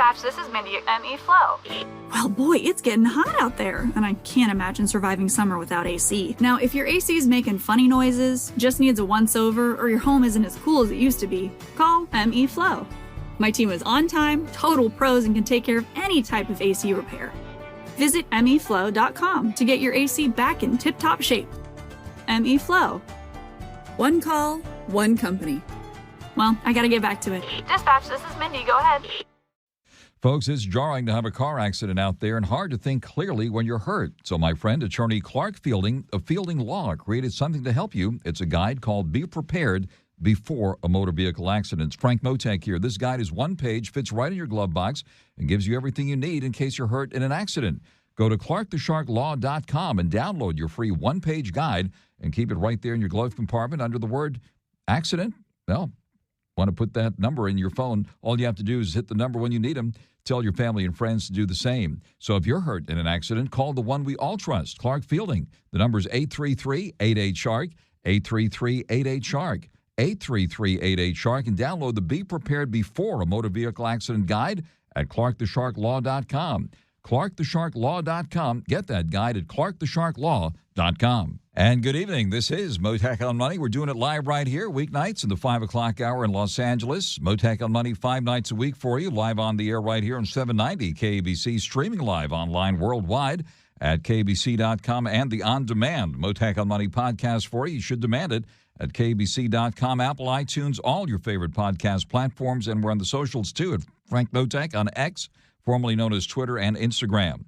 Dispatch, this is Mindy at ME Flow. Well, boy, it's getting hot out there, and I can't imagine surviving summer without AC. Now, if your AC is making funny noises, just needs a once-over, or your home isn't as cool as it used to be, call ME Flow. My team is on time, total pros, and can take care of any type of AC repair. Visit meflow.com to get your AC back in tip-top shape. ME Flow. One call, one company. Well, I gotta get back to it. Dispatch, this is Mindy. Go ahead. Folks, it's jarring to have a car accident out there and hard to think clearly when you're hurt. So my friend, attorney Clark Fielding of Fielding Law, created something to help you. It's a guide called Be Prepared Before a Motor Vehicle Accident. Frank Mottek here. This guide is one page, fits right in your glove box, and gives you everything you need in case you're hurt in an accident. Go to clarkthesharklaw.com and download your free one-page guide and keep it right there in your glove compartment under the word accident. Well, want to put that number in your phone, all you have to do is hit the number when you need them. Tell your family and friends to do the same. So if you're hurt in an accident, call the one we all trust, Clark Fielding. The number is 833-88-SHARK, 833-88-SHARK, 833-88-SHARK, and download the Be Prepared Before a Motor Vehicle Accident guide at clarkthesharklaw.com. clarkthesharklaw.com. Get that guide at clarkthesharklaw.com. And good evening. This is Mottek on Money. We're doing it live right here, weeknights in the 5 o'clock hour in Los Angeles. Mottek on Money 5 nights a week for you, live on the air right here on 790 KABC, streaming live online worldwide at KBC.com and the on-demand Mottek on Money podcast for you. You should demand it at KBC.com, Apple, iTunes, all your favorite podcast platforms, and we're on the socials too at Frank Mottek on X, formerly known as Twitter and Instagram.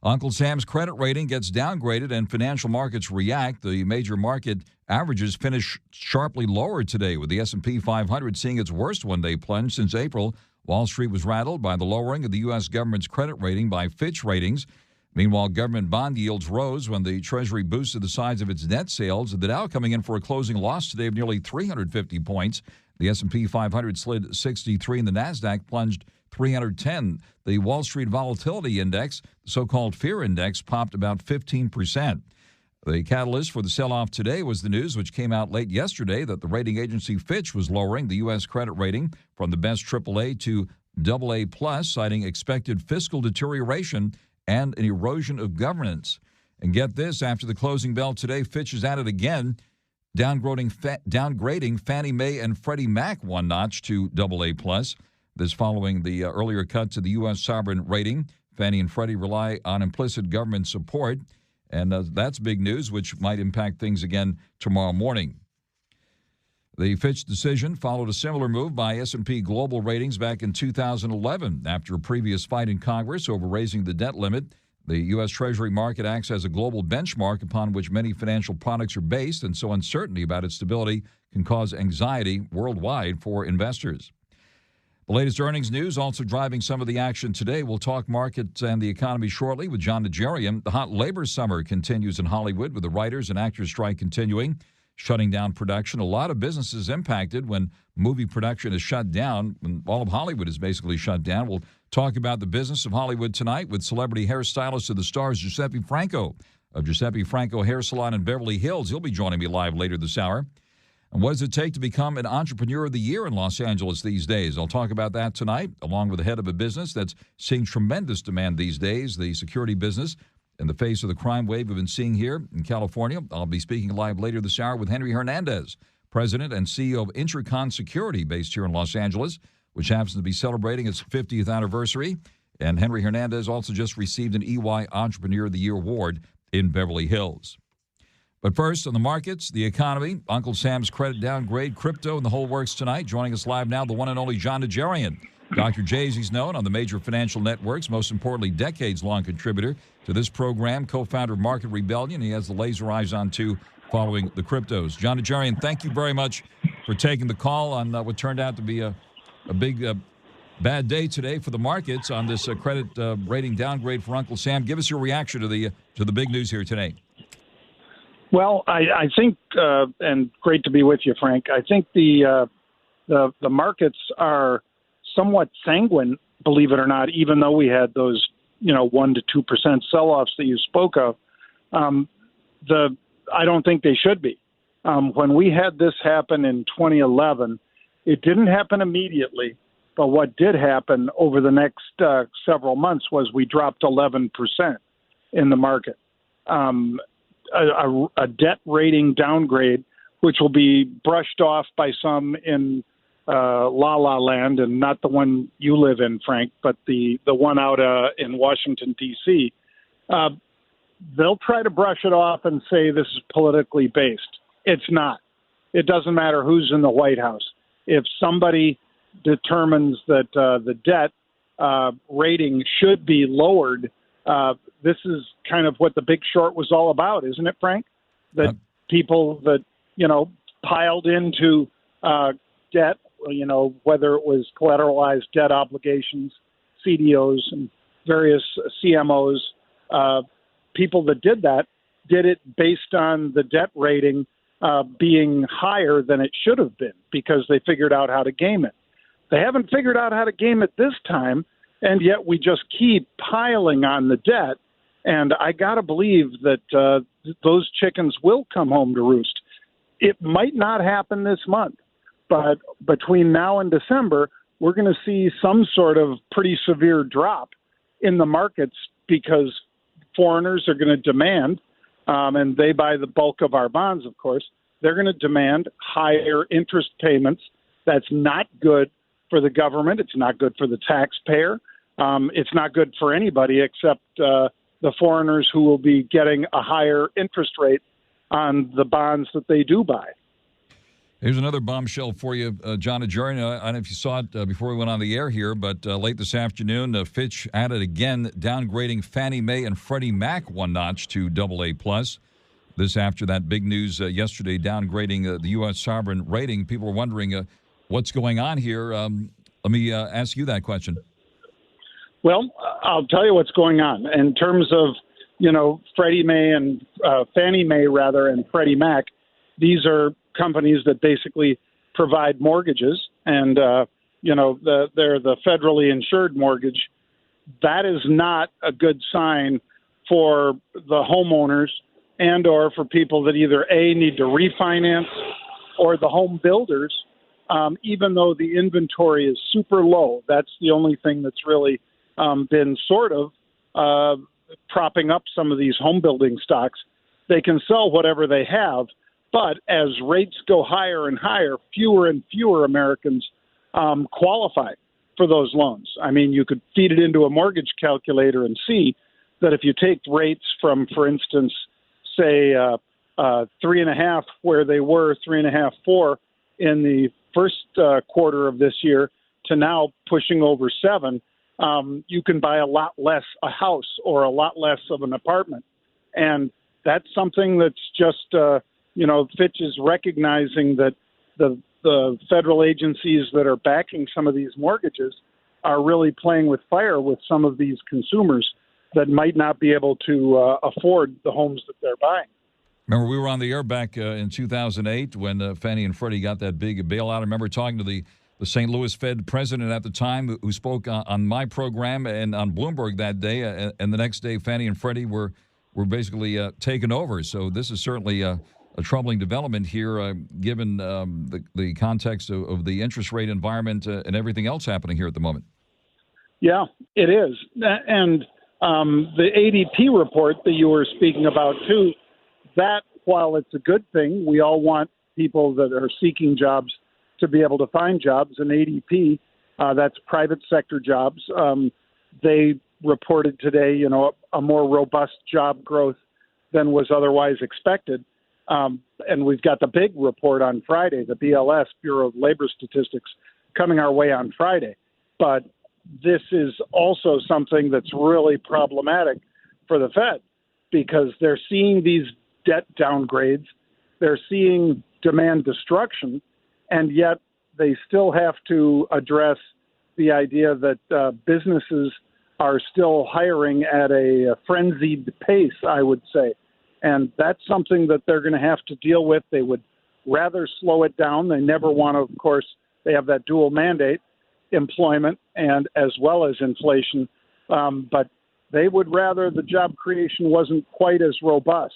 Uncle Sam's credit rating gets downgraded and financial markets react. The major market averages finish sharply lower today, with the S&P 500 seeing its worst one-day plunge since April. Wall Street was rattled by the lowering of the U.S. government's credit rating by Fitch Ratings. Meanwhile, government bond yields rose when the Treasury boosted the size of its net sales. The Dow coming in for a closing loss today of nearly 350 points. The S&P 500 slid 63 and the NASDAQ plunged 310. The Wall Street Volatility Index, the so-called Fear Index, popped about 15%. The catalyst for the sell-off today was the news, which came out late yesterday, that the rating agency Fitch was lowering the U.S. credit rating from the best AAA to AA+, citing expected fiscal deterioration and an erosion of governance. And get this, after the closing bell today, Fitch is at it again, downgrading Fannie Mae and Freddie Mac one notch to AA+. This following the earlier cut to the U.S. sovereign rating. Fannie and Freddie rely on implicit government support, and that's big news, which might impact things again tomorrow morning. The Fitch decision followed a similar move by S&P Global Ratings back in 2011 after a previous fight in Congress over raising the debt limit. The U.S. Treasury market acts as a global benchmark upon which many financial products are based, and so uncertainty about its stability can cause anxiety worldwide for investors. The latest earnings news also driving some of the action today. We'll talk markets and the economy shortly with John NAJARIAN. The hot labor summer continues in Hollywood with the writers and actors strike continuing, shutting down production. A lot of businesses impacted when movie production is shut down, when all of Hollywood is basically shut down. We'll talk about the business of Hollywood tonight with celebrity hairstylist of the stars, Giuseppe Franco of Giuseppe Franco Hair Salon in Beverly Hills. He'll be joining me live later this hour. And what does it take to become an Entrepreneur of the Year in Los Angeles these days? I'll talk about that tonight, along with the head of a business that's seeing tremendous demand these days, the security business, in the face of the crime wave we've been seeing here in California. I'll be speaking live later this hour with Henry Hernandez, president and CEO of Intercon Security, based here in Los Angeles, which happens to be celebrating its 50th anniversary. And Henry Hernandez also just received an EY Entrepreneur of the Year award in Beverly Hills. But first, on the markets, the economy, Uncle Sam's credit downgrade, crypto, and the whole works tonight. Joining us live now, the one and only John NAJARIAN. Dr. J, as he's known on the major financial networks, most importantly, decades-long contributor to this program, co-founder of Market Rebellion. He has the laser eyes on, too, following the cryptos. John NAJARIAN, thank you very much for taking the call on what turned out to be a big bad day today for the markets on this credit rating downgrade for Uncle Sam. Give us your reaction to the big news here today. Well, I think, and great to be with you, Frank. I think the markets are somewhat sanguine, believe it or not, even though we had those 1% to 2% sell-offs that you spoke of. I don't think they should be. When we had this happen in 2011, it didn't happen immediately, But what did happen over the next several months was we dropped 11% in the market. A debt rating downgrade, which will be brushed off by some in La La Land, and not the one you live in, Frank, but the one out in Washington, D.C., they'll try to brush it off and say this is politically based. It's not. It doesn't matter who's in the White House. If somebody determines that the debt rating should be lowered, this is kind of what The Big Short was all about, isn't it, Frank? That people that, piled into debt, whether it was collateralized debt obligations, CDOs, and various CMOs, people that did that did it based on the debt rating being higher than it should have been because they figured out how to game it. They haven't figured out how to game it this time, and yet we just keep piling on the debt. And I got to believe that those chickens will come home to roost. It might not happen this month, but between now and December, we're going to see some sort of pretty severe drop in the markets because foreigners are going to demand, and they buy the bulk of our bonds, of course, they're going to demand higher interest payments. That's not good for the government. It's not good for the taxpayer. It's not good for anybody except the foreigners who will be getting a higher interest rate on the bonds that they do buy. Here's another bombshell for you, John NAJARIAN. I don't know if you saw it before we went on the air here, but late this afternoon, Fitch added again, downgrading Fannie Mae and Freddie Mac one notch to AA+. This after that big news yesterday, downgrading the U.S. sovereign rating. People are wondering what's going on here. Let me ask you that question. Well, I'll tell you what's going on. In terms of, Freddie Mae and Fannie Mae, rather, and Freddie Mac, these are companies that basically provide mortgages, and they're the federally insured mortgage. That is not a good sign for the homeowners and or for people that either A, need to refinance, or the home builders, even though the inventory is super low. That's the only thing that's really been sort of propping up some of these home building stocks. They can sell whatever they have, but as rates go higher and higher, fewer and fewer Americans qualify for those loans. I mean, you could feed it into a mortgage calculator and see that if you take rates from, for instance, say 3.5, where they were 3.5, 4 in the first quarter of this year, to now pushing over 7, you can buy a lot less a house or a lot less of an apartment. And that's something that's just, Fitch is recognizing that the federal agencies that are backing some of these mortgages are really playing with fire with some of these consumers that might not be able to afford the homes that they're buying. Remember, we were on the air back in 2008 when Fannie and Freddie got that big bailout. I remember talking to the St. Louis Fed president at the time who spoke on my program and on Bloomberg that day. And the next day, Fannie and Freddie were basically taken over. So this is certainly a troubling development here, given the context of the interest rate environment and everything else happening here at the moment. Yeah, it is. And the ADP report that you were speaking about, too, that, while it's a good thing, we all want people that are seeking jobs to be able to find jobs. And ADP, that's private sector jobs. They reported today, a more robust job growth than was otherwise expected. And we've got the big report on Friday, the BLS, Bureau of Labor Statistics, coming our way on Friday. But this is also something that's really problematic for the Fed because they're seeing these debt downgrades, they're seeing demand destruction, and yet they still have to address the idea that businesses are still hiring at a frenzied pace, I would say. And that's something that they're going to have to deal with. They would rather slow it down. They never want to, of course, they have that dual mandate, employment and as well as inflation. But they would rather the job creation wasn't quite as robust.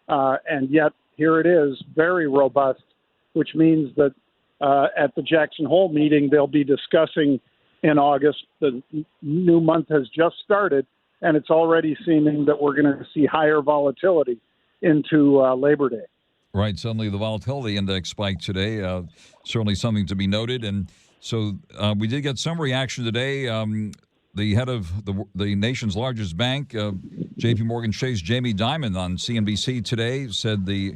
And yet here it is, very robust, which means that at the Jackson Hole meeting, they'll be discussing in August. The new month has just started, and it's already seeming that we're going to see higher volatility into Labor Day. Right. Suddenly the volatility index spiked today. Certainly something to be noted. And so we did get some reaction today. The head of the nation's largest bank, J.P. Morgan Chase, Jamie Dimon, on CNBC today said the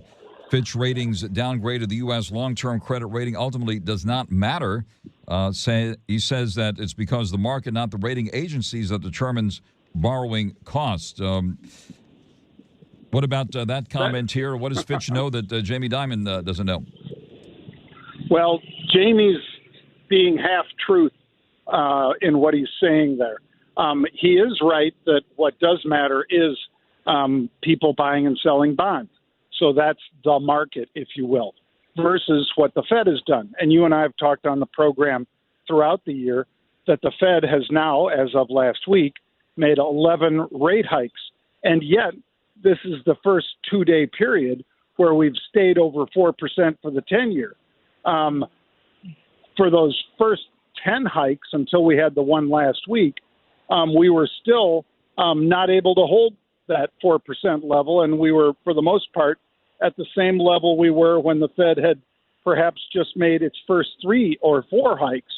Fitch ratings downgraded the U.S. long-term credit rating ultimately does not matter. He says that it's because the market, not the rating agencies, that determines borrowing costs. What about that comment here? What does Fitch know that Jamie Dimon doesn't know? Well, Jamie's being half-truth in what he's saying there. He is right that what does matter is people buying and selling bonds. So that's the market, if you will, versus what the Fed has done. And you and I have talked on the program throughout the year that the Fed has now, as of last week, made 11 rate hikes. And yet, this is the first 2-day period where we've stayed over 4% for the 10-year. For those first 10 hikes until we had the one last week, we were still not able to hold that 4% level, and we were, for the most part, at the same level we were when the Fed had perhaps just made its first 3 or 4 hikes.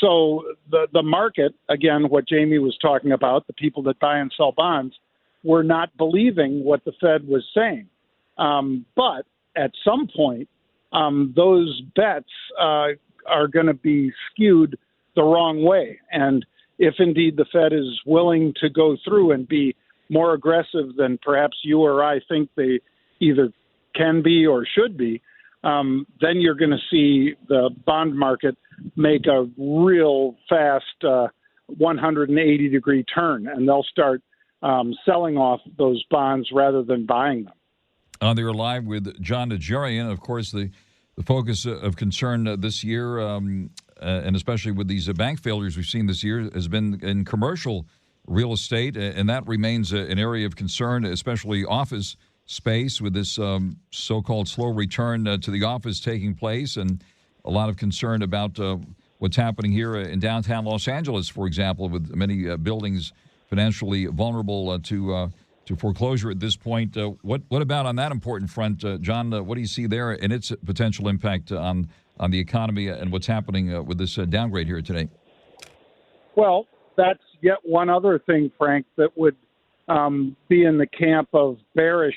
So the market, again, what Jamie was talking about, the people that buy and sell bonds, were not believing what the Fed was saying. But at some point, those bets are going to be skewed the wrong way. And if indeed the Fed is willing to go through and be more aggressive than perhaps you or I think they either can be or should be, then you're going to see the bond market make a real fast 180-degree turn, and they'll start selling off those bonds rather than buying them. They're live with John NAJARIAN. Of course, the focus of concern this year, and especially with these bank failures we've seen this year, has been in commercial real estate, and that remains an area of concern, especially office space, with this so-called slow return to the office taking place, and a lot of concern about what's happening here in downtown Los Angeles, for example, with many buildings financially vulnerable to foreclosure at this point. What about on that important front, John? What do you see there and its potential impact on the economy and what's happening with this downgrade here today? Well, that's yet one other thing, Frank, that would be in the camp of bearish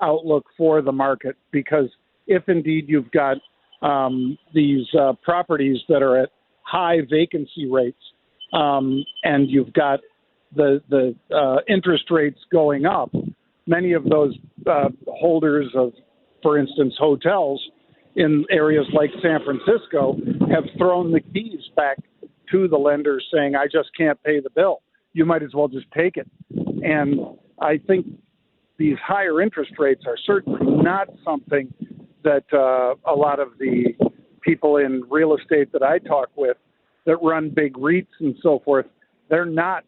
outlook for the market, because if indeed you've got these properties that are at high vacancy rates and you've got the interest rates going up, many of those holders of, for instance, hotels in areas like San Francisco have thrown the keys back to the lenders saying, I just can't pay the bill. You might as well just take it. And I think these higher interest rates are certainly not something that a lot of the people in real estate that I talk with that run big REITs and so forth, they're not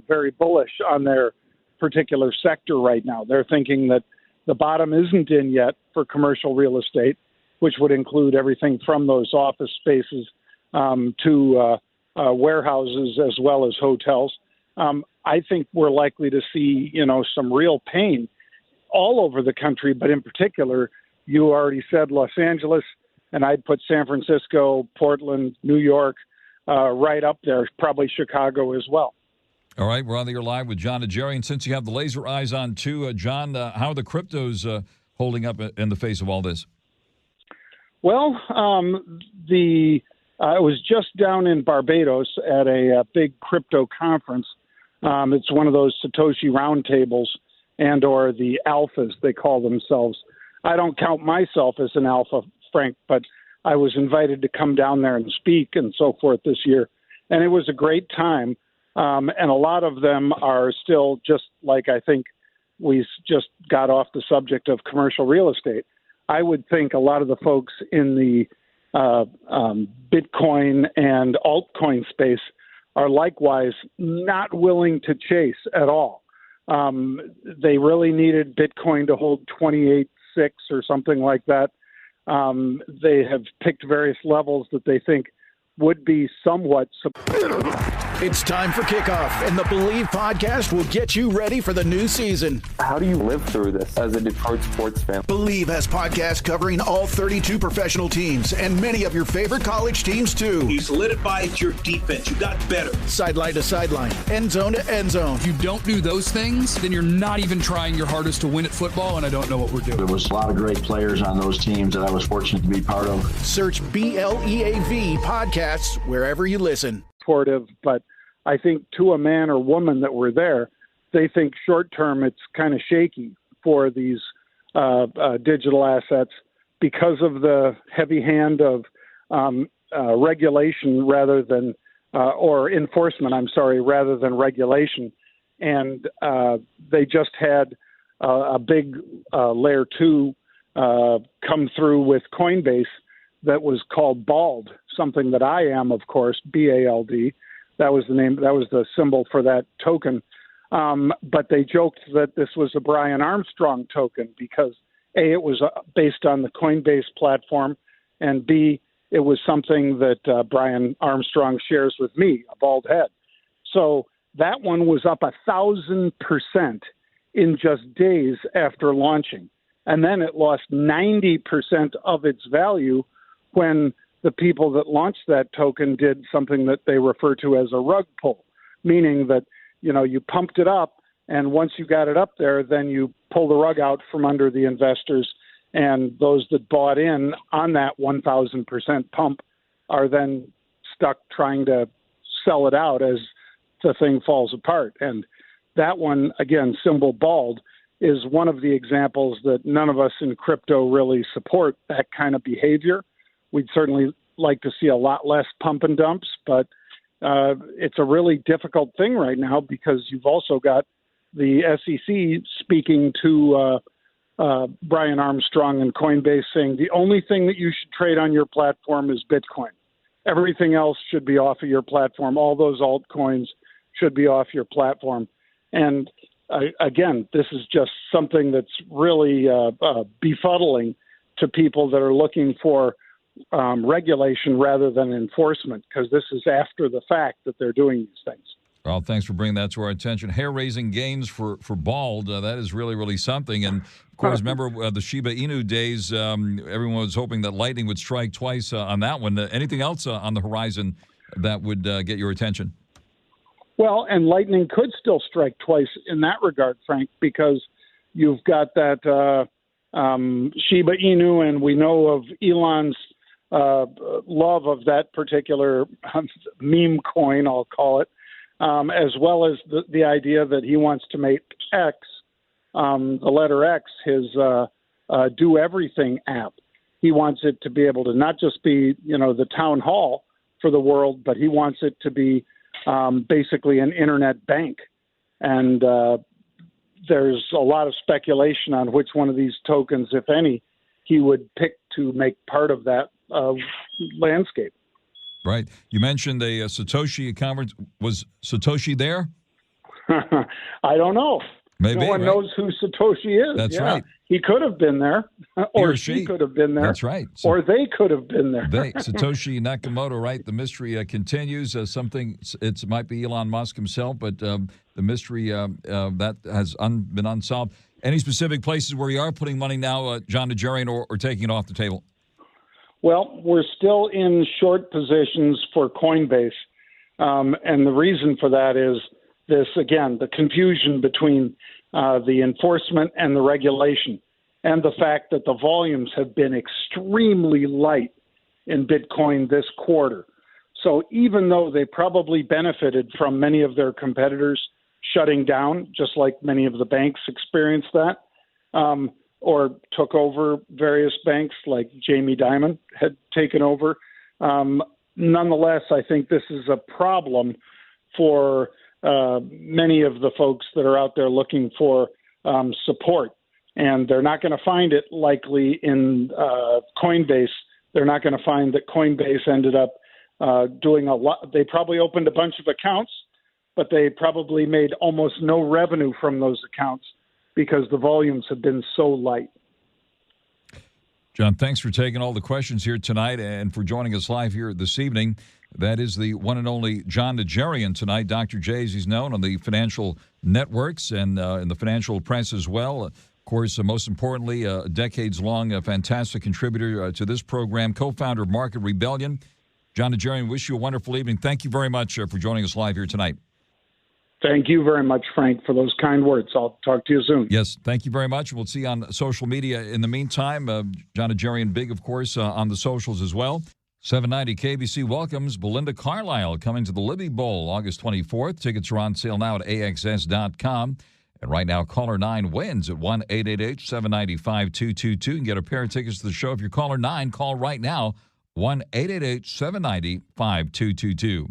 very bullish on their particular sector right now. They're thinking that the bottom isn't in yet for commercial real estate, which would include everything from those office spaces to warehouses as well as hotels. I think we're likely to see, some real pain all over the country, but in particular, you already said Los Angeles, and I'd put San Francisco, Portland, New York right up there, probably Chicago as well. All right, we're on the air live with John NAJARIAN. Since you have the laser eyes on too, John, how are the cryptos holding up in the face of all this? Well, I was just down in Barbados at a big crypto conference. It's one of those Satoshi roundtables and or the alphas, they call themselves. I don't count myself as an alpha, Frank, but I was invited to come down there and speak and so forth this year. And it was a great time. And a lot of them are still just like, I think we just got off the subject of commercial real estate. I would think a lot of the folks in the Bitcoin and altcoin space are likewise not willing to chase at all. They really needed Bitcoin to hold 28.6 or something like that. They have picked various levels that they think would be somewhat. It's time for kickoff, and the Believe podcast will get you ready for the new season. How do you live through this as a Detroit sports fan? Believe has podcasts covering all 32 professional teams and many of your favorite college teams, too. You solidified your defense. You got better. Sideline to sideline, end zone to end zone. If you don't do those things, then you're not even trying your hardest to win at football, and I don't know what we're doing. There was a lot of great players on those teams that I was fortunate to be part of. Search BLEAV podcasts wherever you listen. Supportive, but I think to a man or woman that were there, they think short term it's kind of shaky for these digital assets because of the heavy hand of regulation rather than or enforcement. I'm sorry, rather than regulation, and they just had a big layer 2 come through with Coinbase that was called BALD, something that I am, of course, BALD. That was the name. That was the symbol for that token. But they joked that this was a Brian Armstrong token because A, it was based on the Coinbase platform, and B, it was something that Brian Armstrong shares with me, a bald head. So that one was up 1,000% in just days after launching. And then it lost 90% of its value when the people that launched that token did something that they refer to as a rug pull, meaning that, you pumped it up, and once you got it up there, then you pull the rug out from under the investors, and those that bought in on that 1,000% pump are then stuck trying to sell it out as the thing falls apart. And that one, again, symbol BALD, is one of the examples that none of us in crypto really support that kind of behavior. We'd certainly like to see a lot less pump and dumps, but it's a really difficult thing right now because you've also got the SEC speaking to Brian Armstrong and Coinbase saying the only thing that you should trade on your platform is Bitcoin. Everything else should be off of your platform. All those altcoins should be off your platform. And again, this is just something that's really befuddling to people that are looking for regulation rather than enforcement, because this is after the fact that they're doing these things. Well, thanks for bringing that to our attention. Hair-raising gains for BALD. That is really, really something. And, of course, remember the Shiba Inu days, everyone was hoping that lightning would strike twice on that one. Anything else on the horizon that would get your attention? Well, and lightning could still strike twice in that regard, Frank, because you've got that Shiba Inu, and we know of Elon's love of that particular meme coin, I'll call it, as well as the idea that he wants to make X, the letter X, his do everything app. He wants it to be able to not just be, the town hall for the world, but he wants it to be basically an internet bank. And there's a lot of speculation on which one of these tokens, if any, he would pick to make part of that landscape. Right. You mentioned a Satoshi conference. Was Satoshi there? I don't know. Maybe, no one knows who Satoshi is. That's right. He could have been there, or she could have been there. That's right. Or they could have been there. Satoshi Nakamoto, right? The mystery continues. It might be Elon Musk himself, but the mystery that has been unsolved. Any specific places where you are putting money now, John NAJARIAN, or taking it off the table? Well, we're still in short positions for Coinbase. And the reason for that is this, again, the confusion between the enforcement and the regulation, and the fact that the volumes have been extremely light in Bitcoin this quarter. So even though they probably benefited from many of their competitors shutting down, just like many of the banks experienced that, or took over various banks like Jamie Dimon had taken over, nonetheless, I think this is a problem for many of the folks that are out there looking for support. And they're not going to find it likely in Coinbase. They're not going to find that Coinbase ended up doing a lot. They probably opened a bunch of accounts, but they probably made almost no revenue from those accounts because the volumes have been so light. John, thanks for taking all the questions here tonight and for joining us live here this evening. That is the one and only John NAJARIAN tonight. Dr. J, as he's known on the financial networks and in the financial press as well. Of course, most importantly, a decades-long fantastic contributor to this program, co-founder of Market Rebellion. John NAJARIAN, wish you a wonderful evening. Thank you very much for joining us live here tonight. Thank you very much, Frank, for those kind words. I'll talk to you soon. Yes, thank you very much. We'll see you on social media. In the meantime, John NAJARIAN big, of course, on the socials as well. 790 KBC welcomes Belinda Carlisle coming to the Libby Bowl August 24th. Tickets are on sale now at AXS.com. And right now, caller 9 wins at 1-888-790-5222. You can get a pair of tickets to the show. If you're caller 9, call right now, 1-888-790-5222.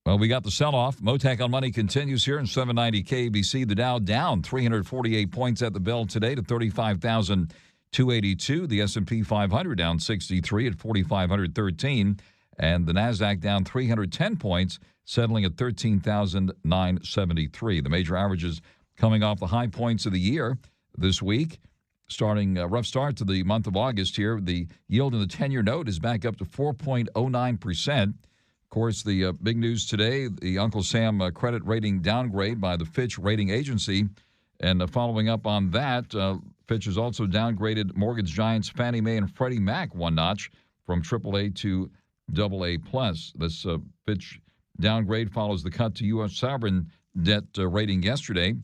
Well, we got the sell-off. Mottek On Money continues here in 790 KBC. The Dow down 348 points at the bell today to 35,282. The S&P 500 down 63 at 4,513. And the NASDAQ down 310 points, settling at 13,973. The major averages coming off the high points of the year this week. Starting a rough start to the month of August here. The yield in the 10-year note is back up to 4.09%. Of course, the big news today, the Uncle Sam credit rating downgrade by the Fitch rating agency. And following up on that, Fitch has also downgraded mortgage giants Fannie Mae and Freddie Mac one notch from AAA to AA+. This Fitch downgrade follows the cut to U.S. sovereign debt rating yesterday.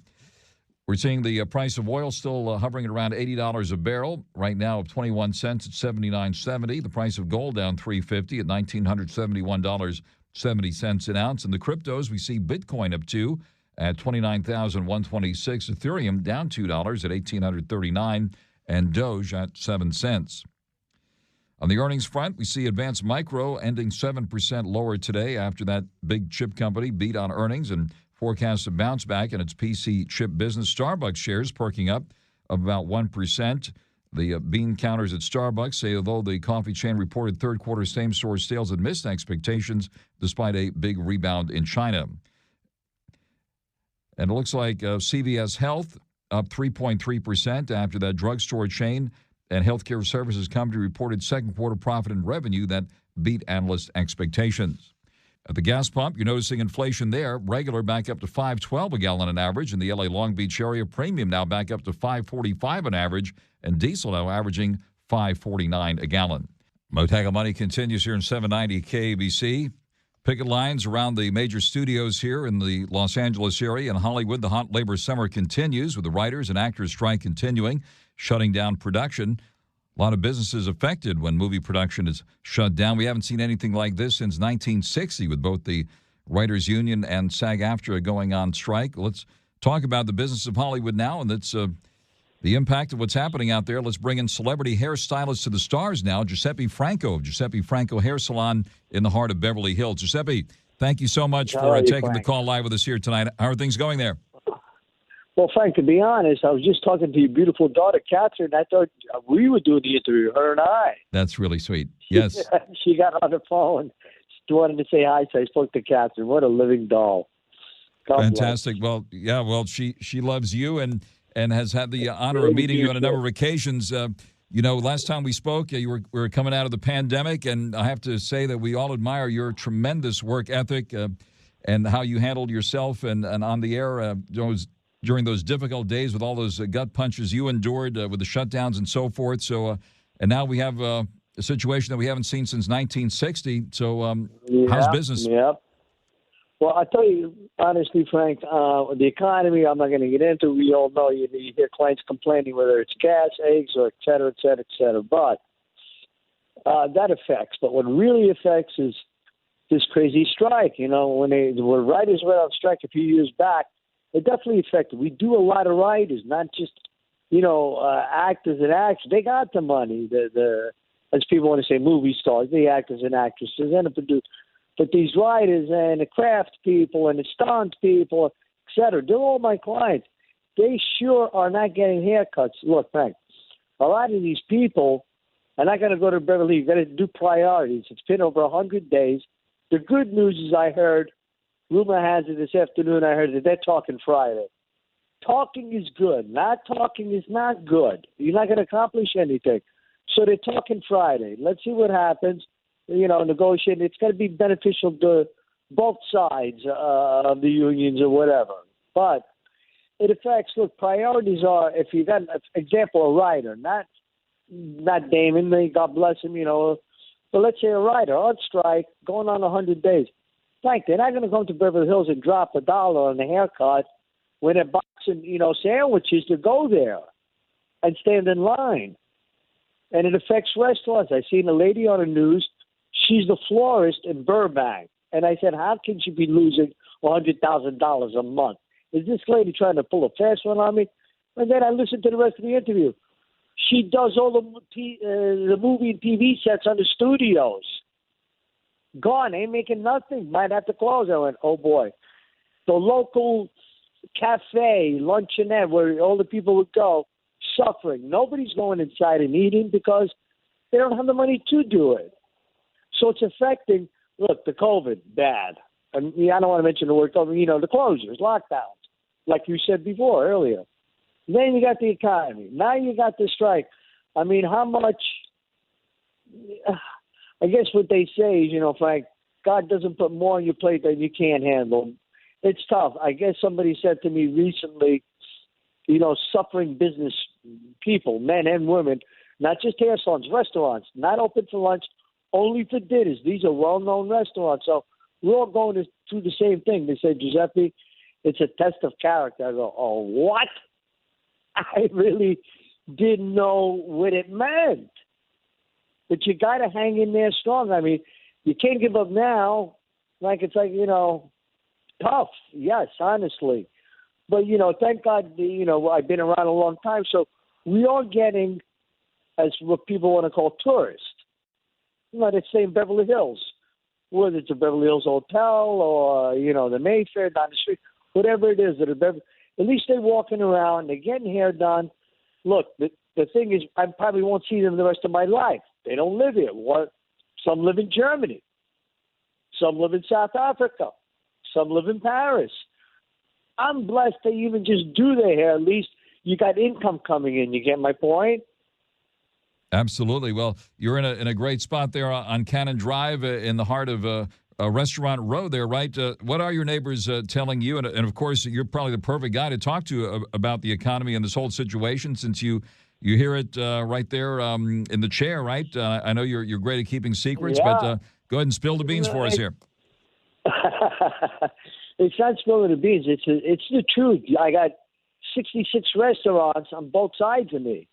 We're seeing the price of oil still hovering at around $80 a barrel. Right now, 21 cents at $79.70. The price of gold down $3.50 at $1,971.70 an ounce. In the cryptos, we see Bitcoin up 2 at $29,126. Ethereum down $2 at $1,839. And Doge at 7 cents. On the earnings front, we see Advanced Micro ending 7% lower today after that big chip company beat on earnings and forecasts a bounce back in its PC chip business. Starbucks shares perking up about 1%. The bean counters at Starbucks say although the coffee chain reported third-quarter same-store sales had missed expectations despite a big rebound in China. And it looks like CVS Health up 3.3% after that drugstore chain and healthcare services company reported second-quarter profit and revenue that beat analyst expectations. At the gas pump, you're noticing inflation there. Regular back up to $5.12 a gallon on average. In the L.A. Long Beach area, premium now back up to $5.45 on average. And diesel now averaging $5.49 a gallon. Mottek On Money continues here in 790 KBC. Picket lines around the major studios here in the Los Angeles area. In Hollywood, the hot labor summer continues with the writers and actors strike continuing, shutting down production. A lot of businesses affected when movie production is shut down. We haven't seen anything like this since 1960 with both the Writers Union and SAG-AFTRA going on strike. Let's talk about the business of Hollywood now, and that's the impact of what's happening out there. Let's bring in celebrity hairstylist to the stars now, Giuseppe Franco of Giuseppe Franco Hair Salon in the heart of Beverly Hills. Giuseppe, thank you so much for taking the call live with us here tonight. How are things going there? Well, Frank, to be honest, I was just talking to your beautiful daughter, Catherine. I thought we were doing the interview, her and I. That's really sweet. Yes. She got on the phone. She wanted to say hi, so I spoke to Catherine. What a living doll. God Fantastic. bless. Well, yeah, well, she loves you and has had the honor of meeting you on a number of occasions. Last time we spoke, we were coming out of the pandemic, and I have to say that we all admire your tremendous work ethic and how you handled yourself and on the air during those difficult days with all those gut punches you endured with the shutdowns and so forth. So, and now we have a situation that we haven't seen since 1960. So, how's business? Yep. Well, I tell you honestly, Frank, the economy, I'm not going to get into. We all know you hear clients complaining whether it's gas, eggs, or et cetera, et cetera, et cetera. But that affects. But what really affects is this crazy strike. When writers went on strike a few years back, it definitely affected. We do a lot of writers, not just, actors and actors. They got the money, as people want to say, movie stars, the actors and actresses, and the producers. But these writers and the craft people and the stunt people, et cetera, they're all my clients. They sure are not getting haircuts. Look, Frank, a lot of these people are not going to go to Beverly Hills. You've got to do priorities. It's been over 100 days. The good news is I heard, rumor has it this afternoon, I heard that they're talking Friday. talking is good. Not talking is not good. You're not going to accomplish anything. So they're talking Friday. Let's see what happens. Negotiating. It's going to be beneficial to both sides of the unions or whatever. But it affects, look, priorities are, if you got, example, a writer, not Damon, God bless him, but let's say a writer on strike, going on 100 days. Frank, they're not going to come to Beverly Hills and drop $1 on a haircut when they're boxing, sandwiches to go there and stand in line. And it affects restaurants. I seen a lady on the news. She's the florist in Burbank. And I said, how can she be losing $100,000 a month? Is this lady trying to pull a fast one on me? And then I listened to the rest of the interview. She does all the movie and TV sets on the studios. Gone, ain't making nothing. Might have to close. I went, oh boy. The local cafe, luncheonette, where all the people would go, suffering. Nobody's going inside and eating because they don't have the money to do it. So it's affecting, look, the COVID, bad. I don't want to mention the word COVID, the closures, lockdowns, like you said before, earlier. Then you got the economy. Now you got the strike. I mean, how much, I guess what they say is, Frank, God doesn't put more on your plate than you can't handle. It's tough. I guess somebody said to me recently, suffering business people, men and women, not just hair salons, restaurants, not open for lunch, only for dinners. These are well-known restaurants. So we're all going through the same thing. They said, Giuseppe, it's a test of character. I go, oh, what? I really didn't know what it meant. But you got to hang in there strong. I mean, you can't give up now. It's tough. Yes, honestly. But, thank God, I've been around a long time. So we are getting, as what people want to call tourists. Let's say in Beverly Hills, whether it's a Beverly Hills hotel or, the Mayfair down the street, whatever it is, at least they're walking around, they're getting hair done. Look, the thing is, I probably won't see them the rest of my life. They don't live here. Some live in Germany. Some live in South Africa. Some live in Paris. I'm blessed they even just do their hair. At least you got income coming in. You get my point? Absolutely. Well, you're in a great spot there on Cannon Drive in the heart of a Restaurant Row there, right? What are your neighbors telling you? And of course, you're probably the perfect guy to talk to about the economy and this whole situation, since you hear it right there in the chair, right? I know you're great at keeping secrets, but go ahead and spill the beans for us here. It's not spilling the beans. It's the truth. I got 66 restaurants on both sides of me,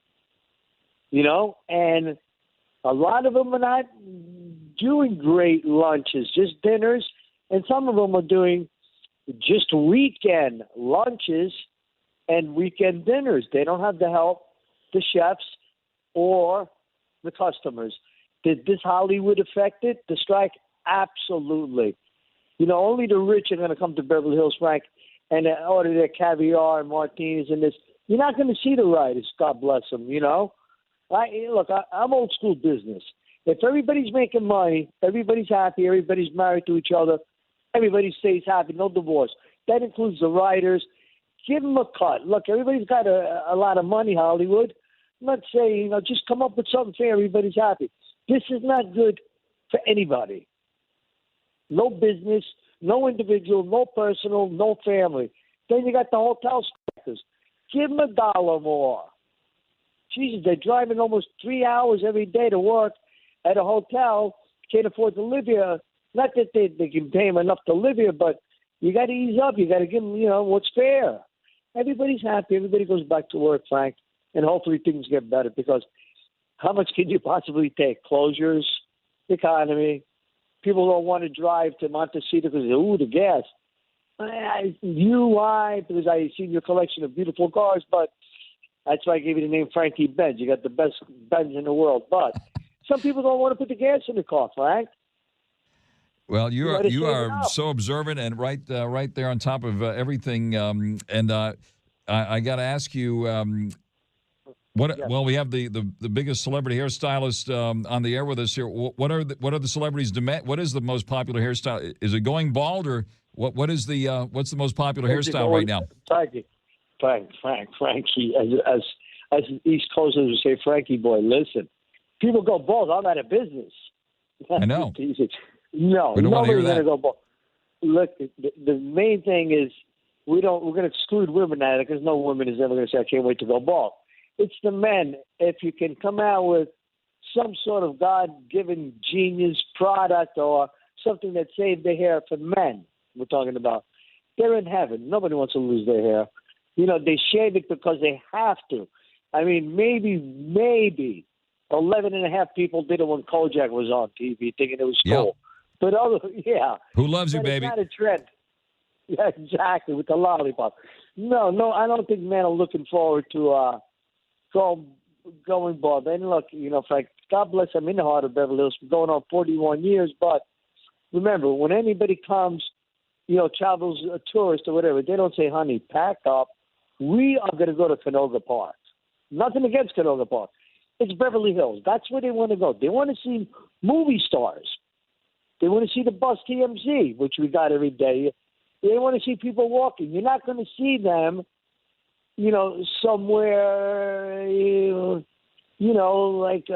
and a lot of them are not doing great lunches, just dinners, and some of them are doing just weekend lunches and weekend dinners. They don't have the help, the chefs, or the customers. Did this Hollywood affect it? The strike? Absolutely. Only the rich are going to come to Beverly Hills, Frank, and order their caviar and martinis and this. You're not going to see the writers, God bless them, I'm old school business. If everybody's making money, everybody's happy, everybody's married to each other, everybody stays happy, no divorce. That includes the writers. Give them a cut. Look, everybody's got a lot of money, Hollywood. I'm not saying, just come up with something fair, everybody's happy. This is not good for anybody. No business, no individual, no personal, no family. Then you got the hotel strikers. Give them $1 more. Jesus, they're driving almost 3 hours every day to work at a hotel, can't afford to live here. Not that they can pay them enough to live here, but you got to ease up. You got to give them, what's fair. Everybody's happy. Everybody goes back to work, Frank, and hopefully things get better because how much can you possibly take? Closures, economy. People don't want to drive to Montecito because, the gas. Why? Because I seen your collection of beautiful cars, but that's why I gave you the name Frankie Benz. You got the best Benz in the world, but some people don't want to put the gas in the car, Frank. Well, you are so observant and right there on top of everything. I got to ask you, Well, we have the biggest celebrity hairstylist on the air with us here. What are the celebrities demand? What is the most popular hairstyle? Is it going bald or what's the most popular hairstyle right now? Frankie, as East Coasters would say, Frankie boy, listen, people go bald. I'm out of business. I know. No, nobody's going to go bald. Look, the main thing is we're going to exclude women out of it because no woman is ever going to say, I can't wait to go bald. It's the men. If you can come out with some sort of God-given genius product or something that saved the hair for men, we're talking about, they're in heaven. Nobody wants to lose their hair. They shave it because they have to. I mean, maybe 11.5 people did it when Kojak was on TV thinking it was cool. But Who loves you, baby? It's not a trend. Yeah, exactly, with the lollipop. No, I don't think men are looking forward to going bald. And look, Frank, God bless, I'm in the heart of Beverly Hills for going on 41 years. But remember, when anybody comes, travels, a tourist or whatever, they don't say, honey, pack up. We are going to go to Canoga Park. Nothing against Canoga Park. It's Beverly Hills. That's where they want to go. They want to see movie stars. They want to see the bus TMZ, which we got every day. They want to see people walking. You're not going to see them, somewhere, like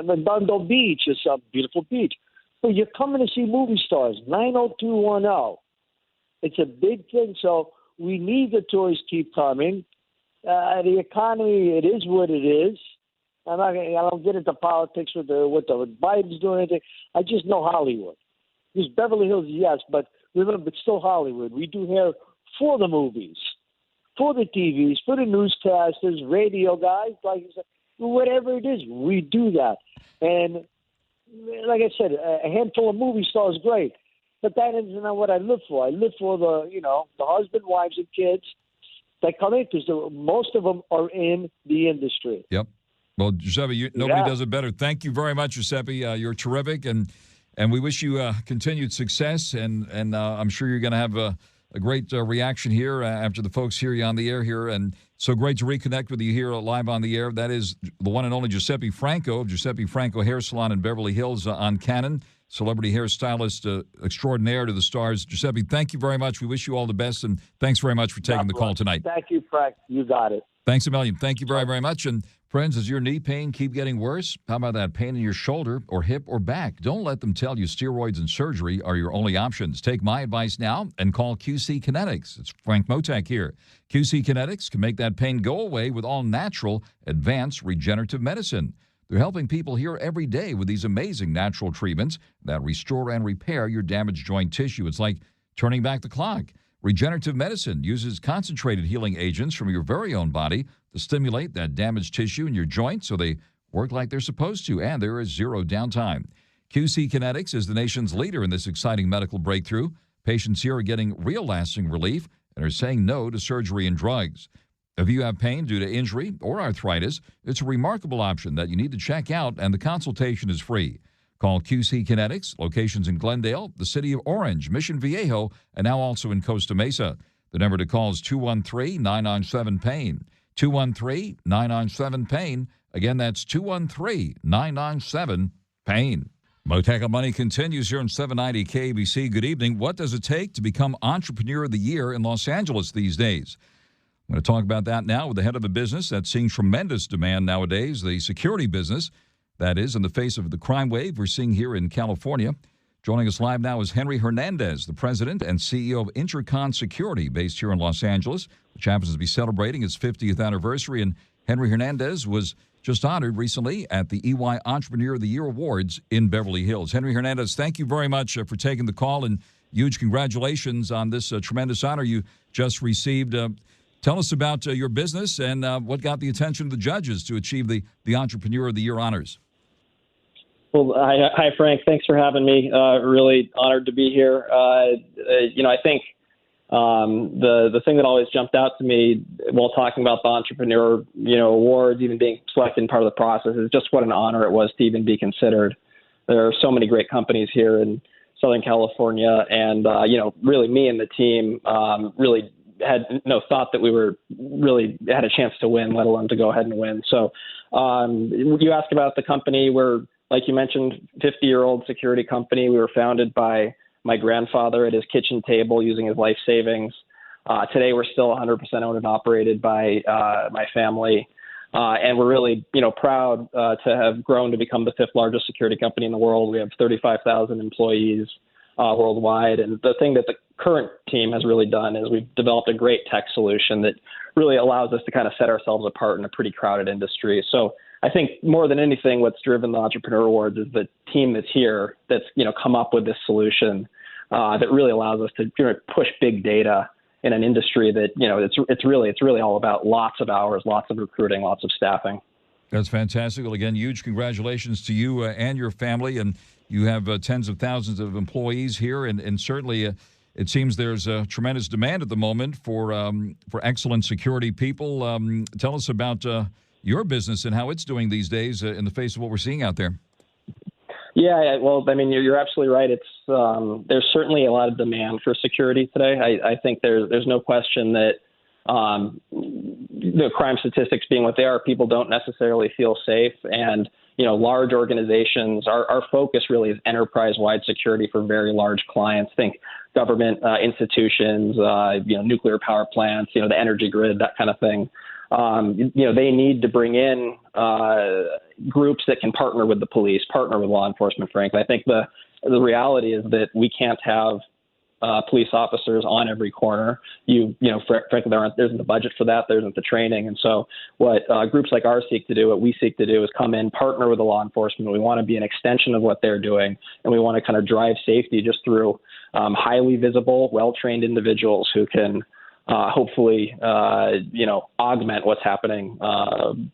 Redondo Beach or some beautiful beach. But you're coming to see movie stars, 90210. It's a big thing, so we need the tourists keep coming. The economy, it is what it is. I don't get into politics with what Biden's doing. I just know Hollywood. Because Beverly Hills, yes, but remember, it's still Hollywood. We do hair for the movies, for the TVs, for the newscasters, radio guys, like you said, whatever it is, we do that. And like I said, a handful of movie stars, great. But that isn't what I live for. I live for the husband, wives, and kids that come in because most of them are in the industry. Yep. Well, Giuseppe, nobody does it better. Thank you very much, Giuseppe. You're terrific, and we wish you continued success. And I'm sure you're going to have a great reaction here after the folks hear you on the air here. And so great to reconnect with you here live on the air. That is the one and only Giuseppe Franco of Giuseppe Franco Hair Salon in Beverly Hills on Cannon. Celebrity hairstylist extraordinaire to the stars. Giuseppe, thank you very much. We wish you all the best, and thanks very much for taking the call tonight. Thank you, Frank. You got it. Thanks a million. Thank you very, very much. And friends, does your knee pain keep getting worse? How about that pain in your shoulder or hip or back? Don't let them tell you steroids and surgery are your only options. Take my advice now and call QC Kinetics. It's Frank Mottek here. QC Kinetics can make that pain go away with all natural, advanced regenerative medicine. They're helping people here every day with these amazing natural treatments that restore and repair your damaged joint tissue. It's like turning back the clock. Regenerative medicine uses concentrated healing agents from your very own body to stimulate that damaged tissue in your joints so they work like they're supposed to, and there is zero downtime. QC Kinetics is the nation's leader in this exciting medical breakthrough. Patients here are getting real lasting relief and are saying no to surgery and drugs. If you have pain due to injury or arthritis, it's a remarkable option that you need to check out, and the consultation is free. Call QC Kinetics, locations in Glendale, the city of Orange, Mission Viejo, and now also in Costa Mesa. The number to call is 213-997-PAIN. 213-997-PAIN. Again, that's 213-997-PAIN. Mottek On Money continues here on 790 KABC. Good evening. What does it take to become Entrepreneur of the Year in Los Angeles these days? I'm going to talk about that now with the head of a business that's seeing tremendous demand nowadays, the security business. That is, in the face of the crime wave we're seeing here in California. Joining us live now is Henry Hernandez, the president and CEO of Intercon Security, based here in Los Angeles, which happens to be celebrating its 50th anniversary. And Henry Hernandez was just honored recently at the EY Entrepreneur of the Year Awards in Beverly Hills. Henry Hernandez, thank you very much for taking the call, and huge congratulations on this tremendous honor you just received. Tell us about your business and what got the attention of the judges to achieve the Entrepreneur of the Year honors. Well, hi, Frank. Thanks for having me. Really honored to be here. I think the thing that always jumped out to me while talking about the Entrepreneur, awards, even being selected in part of the process, is just what an honor it was to even be considered. There are so many great companies here in Southern California, and really me and the team really had no thought that we had a chance to win, let alone to go ahead and win. So you asked about the company. We're, like you mentioned, 50-year-old security company. We were founded by my grandfather at his kitchen table using his life savings. Today, we're still 100% owned and operated by my family. And we're really, proud to have grown to become the 5th largest security company in the world. We have 35,000 employees worldwide. And the thing that the current team has really done is we've developed a great tech solution that really allows us to kind of set ourselves apart in a pretty crowded industry. So I think more than anything, what's driven the Entrepreneur Awards is the team that's here that's, come up with this solution that really allows us to push big data in an industry that, it's really all about lots of hours, lots of recruiting, lots of staffing. That's fantastic. Well, again, huge congratulations to you and your family. And you have tens of thousands of employees here. And certainly it seems there's a tremendous demand at the moment for excellent security people. Tell us about your business and how it's doing these days in the face of what we're seeing out there. Yeah, well, I mean, you're absolutely right. It's there's certainly a lot of demand for security today. I think there's no question that the crime statistics being what they are, people don't necessarily feel safe. And, large organizations, our focus really is enterprise-wide security for very large clients. Think government institutions, nuclear power plants, the energy grid, that kind of thing. They need to bring in groups that can partner with the police, partner with law enforcement, frankly. I think the reality is that we can't have police officers on every corner. Frankly, there isn't the budget for that. There isn't the training. And so what groups like ours seek to do, what we seek to do is come in, partner with the law enforcement. We want to be an extension of what they're doing, and we want to kind of drive safety just through highly visible, well-trained individuals who can hopefully, augment what's happening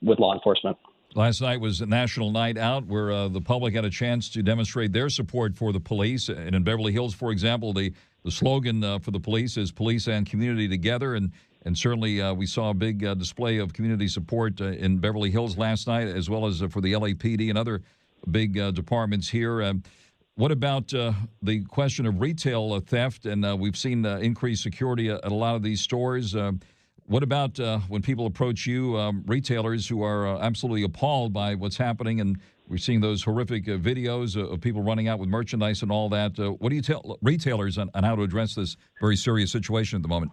with law enforcement. Last night was a National Night Out where the public had a chance to demonstrate their support for the police. And in Beverly Hills, for example, the slogan for the police is police and community together. And certainly we saw a big display of community support in Beverly Hills last night, as well as for the LAPD and other big departments here. What about the question of retail theft? And we've seen increased security at a lot of these stores. What about when people approach you, retailers who are absolutely appalled by what's happening, and we're seeing those horrific videos of people running out with merchandise and all that? What do you tell retailers on how to address this very serious situation at the moment?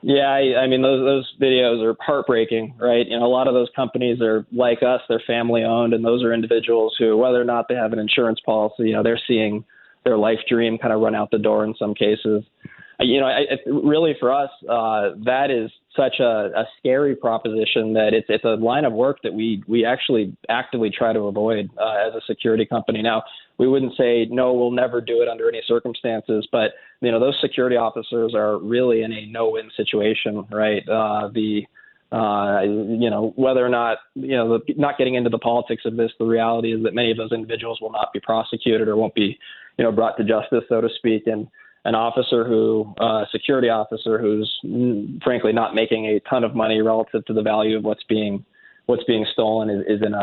Yeah, I mean, those videos are heartbreaking, right? A lot of those companies are like us, they're family owned, and those are individuals who, whether or not they have an insurance policy, they're seeing their life dream kind of run out the door in some cases. Really for us, that is such a scary proposition that it's a line of work that we actually actively try to avoid as a security company. Now, we wouldn't say, no, we'll never do it under any circumstances, but, those security officers are really in a no-win situation, right? Whether or not, not getting into the politics of this, the reality is that many of those individuals will not be prosecuted or won't be, brought to justice, so to speak. And an officer security officer who's frankly not making a ton of money relative to the value of what's being stolen is in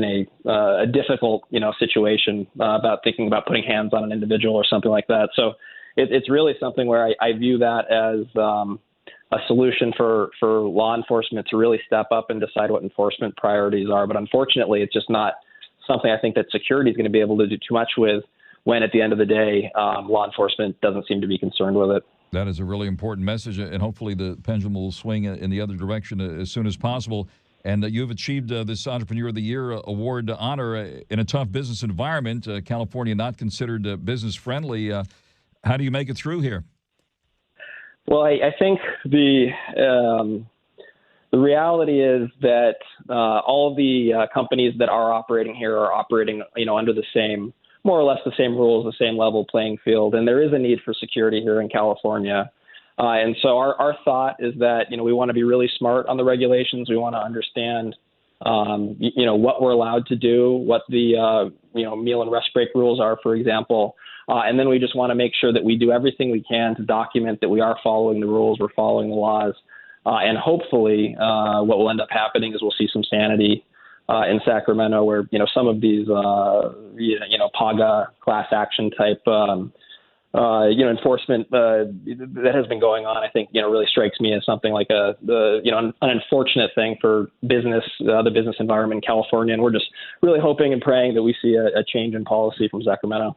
a difficult, situation about thinking about putting hands on an individual or something like that. So it's really something where I view that as a solution for law enforcement to really step up and decide what enforcement priorities are. But unfortunately, it's just not something I think that security is going to be able to do too much with, when at the end of the day, law enforcement doesn't seem to be concerned with it. That is a really important message, and hopefully the pendulum will swing in the other direction as soon as possible. And you've achieved this Entrepreneur of the Year award honor in a tough business environment. California not considered business-friendly. How do you make it through here? Well, I think the reality is that all of the companies that are operating here are operating, under the same, more or less the same rules, the same level playing field. And there is a need for security here in California. And so our thought is that, we want to be really smart on the regulations. We want to understand, what we're allowed to do, what the, meal and rest break rules are, for example. And then we just want to make sure that we do everything we can to document that we are following the rules, we're following the laws. And hopefully what will end up happening is we'll see some sanity in Sacramento where, some of these, PAGA class action type, enforcement that has been going on, I think, really strikes me as something like an unfortunate thing for business, the business environment in California. And we're just really hoping and praying that we see a change in policy from Sacramento.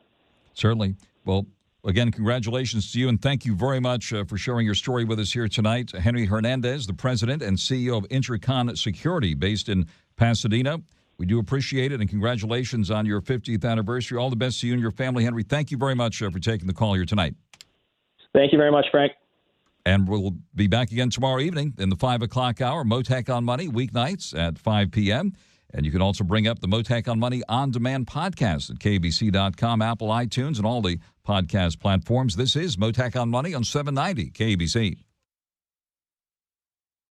Certainly. Well, Again, congratulations to you, and thank you very much for sharing your story with us here tonight. Henry Hernandez, the president and CEO of Intercon Security, based in Pasadena. We do appreciate it, and congratulations on your 50th anniversary. All the best to you and your family, Henry. Thank you very much for taking the call here tonight. Thank you very much, Frank. And we'll be back again tomorrow evening in the 5 o'clock hour, Mottek On Money, weeknights at 5 p.m., and you can also bring up the Mottek On Money on-demand podcast at KBC.com, Apple, iTunes, and all the podcast platforms. This is Mottek On Money on 790 KBC.